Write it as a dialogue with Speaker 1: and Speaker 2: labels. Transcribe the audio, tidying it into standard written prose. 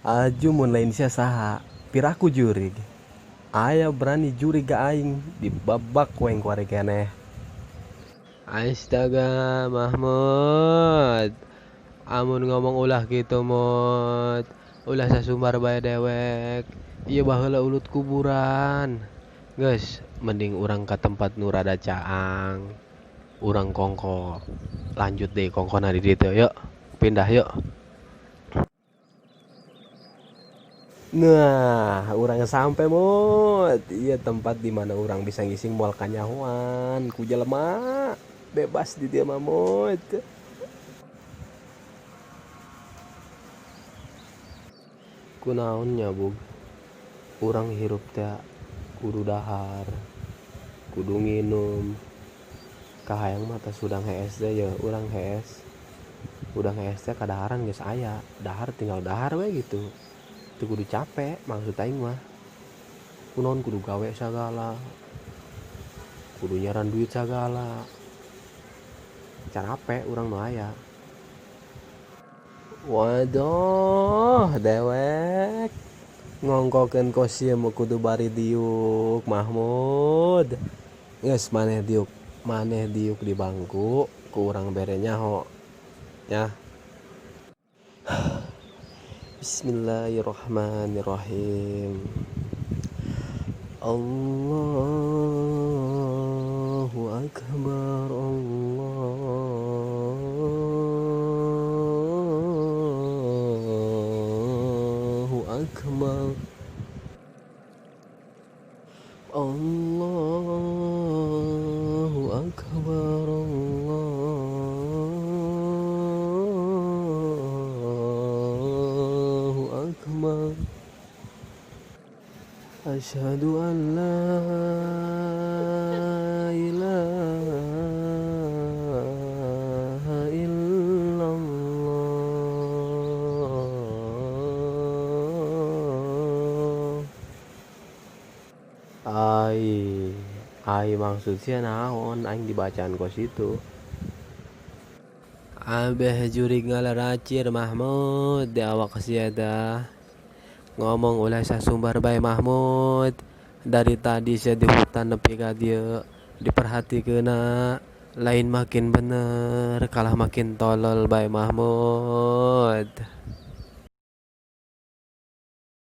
Speaker 1: Aju mun lain sia saha piraku jurig. Aya berani juri ga aing di babak weng kuare keneh.
Speaker 2: Astaga, Mahmud. Amun ngomong ulah gitu mut. Ulah sasumbar bae dewek. Iya baheula ulut kuburan. Geus, mending urang ke tempat nu rada caang. Urang kongko. Lanjut deh kongkona di ditu. Yuk, pindah yuk.
Speaker 1: Nah, urang sampai mut. Iya tempat di mana urang bisa ngising moal kanyahoan ku jelema. Bebas di dia mah mut. Kunaonnya bug? Urang hirup teh kudu dahar, kudu nginum. Kahayang mata sudang hees deh ya, urang hees. Udah hees teh kadaharan geus aya. Dahar tinggal dahar we gitu. Teu kudu capek maksud aing mah. Kunaon kudu gawe sagala, kudu nyaran duit sagala. Carape urang nu aya. Waduh, dewek. Ngongkokeun kosiem kudu bari diuk, Mahmud. Geus maneh diuk di bangku, ku urang bere nyaho. Ya. Bismillahirrahmanirrahim. Allahu akbar. Allahu akbar. Allahu akbar. Allahu akbar. Asyhadu an la ilaha illallah. Ai maksudnya naon aing dibacaan kos itu. Abeh jurig ngalaracir Mahmud di awak sia dah. Ngomong ulah sasumbar bae Mahmud. Dari tadi sia di hutan nepi ka dieu diperhatikeuna lain makin bener kalah makin tolol bae Mahmud.